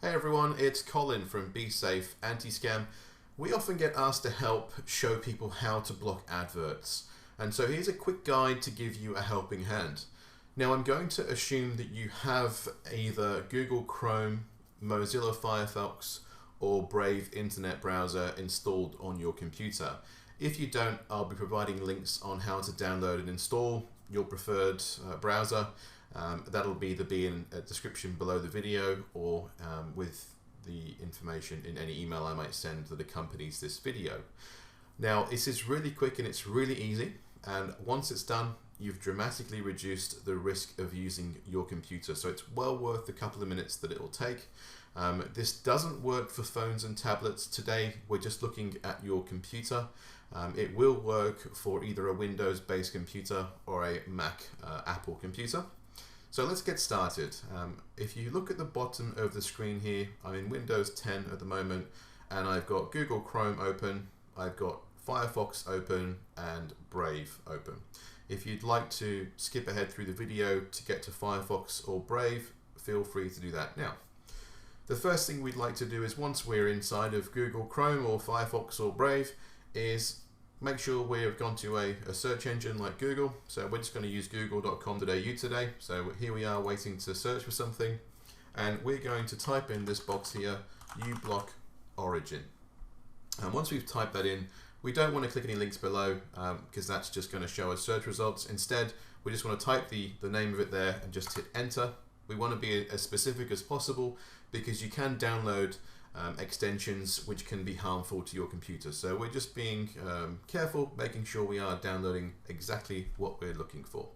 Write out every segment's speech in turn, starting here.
Hey everyone, it's Colin from bSafe Anti-Scam. We often get asked to help show people how to block adverts. And so here's a quick guide to give you a helping hand. Now I'm going to assume that you have either Google Chrome, Mozilla Firefox, or Brave Internet Browser installed on your computer. If you don't, I'll be providing links on how to download and install your preferred browser. That'll be in a description below the video or with the information in any email I might send that accompanies this video. Now this is really quick and it's really easy, and once it's done you've dramatically reduced the risk of using your computer, so it's well worth the couple of minutes that it will take. This doesn't work for phones and tablets. Today we're just looking at your computer. It will work for either a Windows based computer or a Mac Apple computer. So let's get started. If you look at the bottom of the screen here, I'm in Windows 10 at the moment, and I've got Google Chrome open, I've got Firefox open, and Brave open. If you'd like to skip ahead through the video to get to Firefox or Brave, feel free to do that now. The first thing we'd like to do is, once we're inside of Google Chrome or Firefox or Brave, is make sure we've gone to a search engine like Google. So we're just going to use google.com today. So here we are waiting to search for something, and we're going to type in this box here, uBlock Origin. And once we've typed that in, we don't want to click any links below because that's just going to show us search results. Instead, we just want to type the name of it there and just hit enter. We want to be as specific as possible because you can download extensions which can be harmful to your computer. So we're just being careful, making sure we are downloading exactly what we're looking for.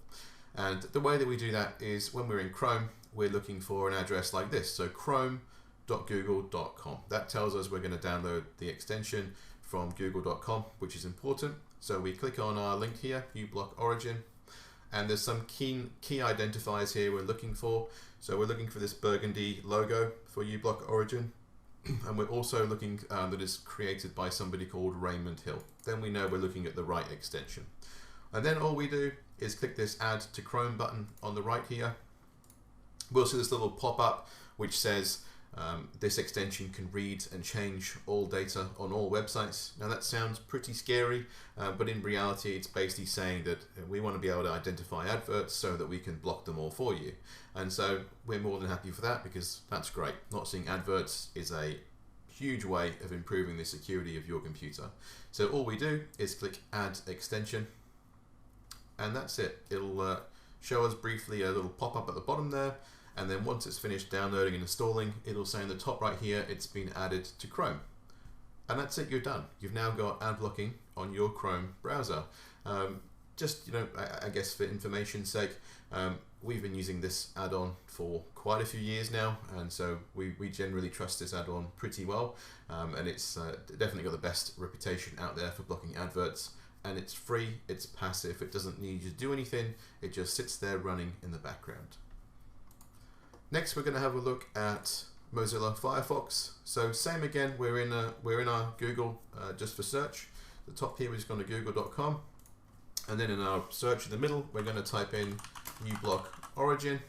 And the way that we do that is, when we're in Chrome, we're looking for an address like this. So chrome.google.com. That tells us we're going to download the extension from google.com, which is important. So we click on our link here, uBlock Origin, and there's some key identifiers here we're looking for. So we're looking for this burgundy logo for uBlock Origin. And we're also looking that is created by somebody called Raymond Hill. Then we know we're looking at the right extension. And then all we do is click this Add to Chrome button on the right here. We'll see this little pop-up which says this extension can read and change all data on all websites. Now that sounds pretty scary, but in reality it's basically saying that we want to be able to identify adverts so that we can block them all for you. And so we're more than happy for that, because that's great. Not seeing adverts is a huge way of improving the security of your computer. So all we do is click Add Extension, and that's it. It'll show us briefly a little pop-up at the bottom there, and then once it's finished downloading and installing, it'll say in the top right here, it's been added to Chrome. And that's it, you're done. You've now got ad blocking on your Chrome browser. Just, I guess for information's sake, we've been using this add-on for quite a few years now, and so we generally trust this add-on pretty well, and it's definitely got the best reputation out there for blocking adverts, and it's free, it's passive, it doesn't need you to do anything, it just sits there running in the background. Next we're going to have a look at Mozilla Firefox. So same again, we're in our Google just for search. The top here is going to google.com, and then in our search in the middle we're going to type in uBlock Origin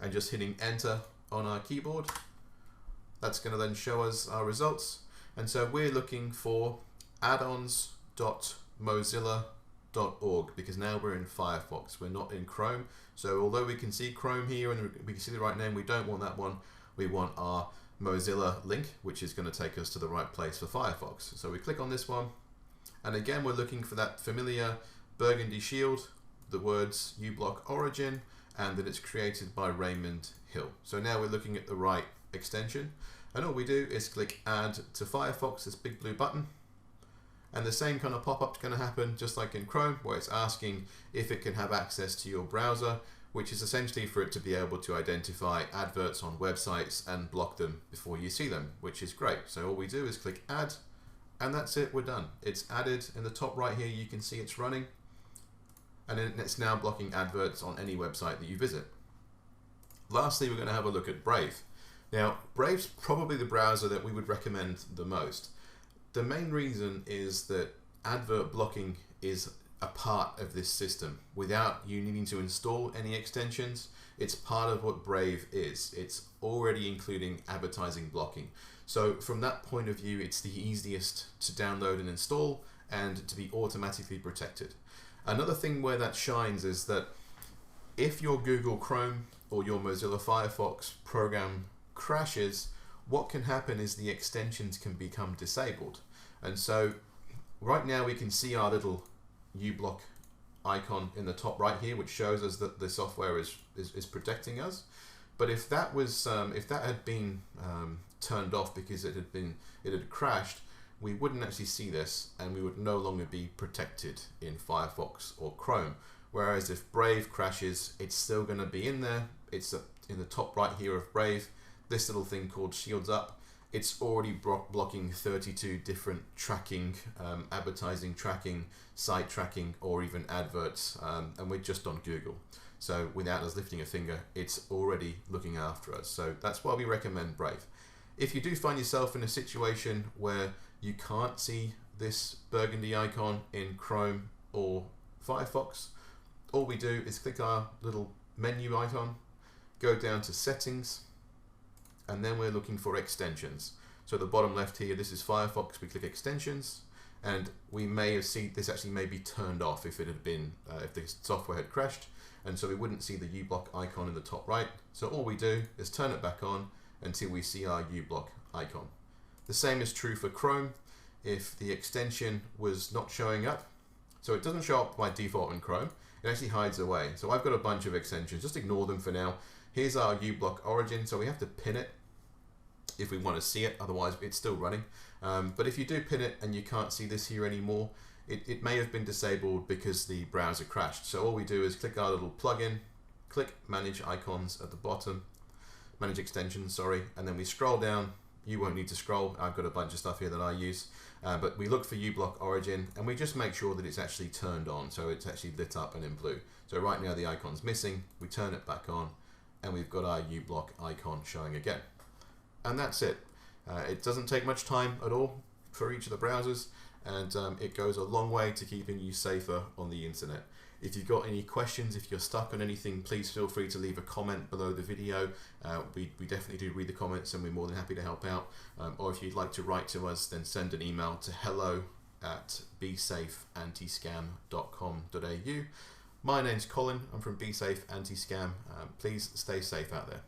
and just hitting enter on our keyboard. That's going to then show us our results, and so we're looking for addons.mozilla.org because now we're in Firefox, we're not in Chrome. So although we can see Chrome here and we can see the right name, we don't want that one. We want our Mozilla link, which is going to take us to the right place for Firefox. So we click on this one, and again we're looking for that familiar burgundy shield, the words uBlock Origin, and that it's created by Raymond Hill. So now we're looking at the right extension, and all we do is click Add to Firefox, this big blue button, and the same kind of pop-up is going to happen just like in Chrome, where it's asking if it can have access to your browser, which is essentially for it to be able to identify adverts on websites and block them before you see them, which is great. So all we do is click Add, and that's it, we're done. It's added. In the top right here you can see it's running, and then it's now blocking adverts on any website that you visit. Lastly, we're going to have a look at Brave. Now, Brave's probably the browser that we would recommend the most. The main reason is that advert blocking is a part of this system without you needing to install any extensions. It's part of what Brave is. It's already including advertising blocking. So from that point of view, it's the easiest to download and install and to be automatically protected. Another thing where that shines is that if your Google Chrome or your Mozilla Firefox program crashes, what can happen is the extensions can become disabled. And so right now we can see our little uBlock icon in the top right here, which shows us that the software is protecting us. But if that was if that had been turned off because it had crashed, we wouldn't actually see this, and we would no longer be protected in Firefox or Chrome. Whereas if Brave crashes, it's still going to be in there. It's in the top right here of Brave, this little thing called Shields Up. It's already blocking 32 different tracking, advertising tracking, site tracking, or even adverts, and we're just on Google. So without us lifting a finger, it's already looking after us. So that's why we recommend Brave. If you do find yourself in a situation where you can't see this burgundy icon in Chrome or Firefox, all we do is click our little menu icon, go down to Settings, and then we're looking for extensions. So at the bottom left here, this is Firefox, we click extensions, and we may have seen this actually may be turned off if it had been, if the software had crashed, and so we wouldn't see the uBlock icon in the top right. So all we do is turn it back on until we see our uBlock icon. The same is true for Chrome. If the extension was not showing up, so it doesn't show up by default in Chrome, it actually hides away. So I've got a bunch of extensions, just ignore them for now. Here's our uBlock origin, so we have to pin it if we want to see it, otherwise it's still running. But if you do pin it and you can't see this here anymore, it may have been disabled because the browser crashed. So all we do is click our little plugin, click Manage Icons at the bottom, Manage Extensions, sorry, and then we scroll down. You won't need to scroll, I've got a bunch of stuff here that I use, but we look for uBlock Origin and we just make sure that it's actually turned on, so it's actually lit up and in blue. So right now the icon's missing, we turn it back on, and we've got our uBlock icon showing again. And that's it. It doesn't take much time at all for each of the browsers, and it goes a long way to keeping you safer on the internet. If you've got any questions, if you're stuck on anything, please feel free to leave a comment below the video. We definitely do read the comments and we're more than happy to help out. Or if you'd like to write to us, then send an email to hello@bsafeantiscam.com.au. My name's Colin, I'm from bSafe Anti-Scam. Please stay safe out there.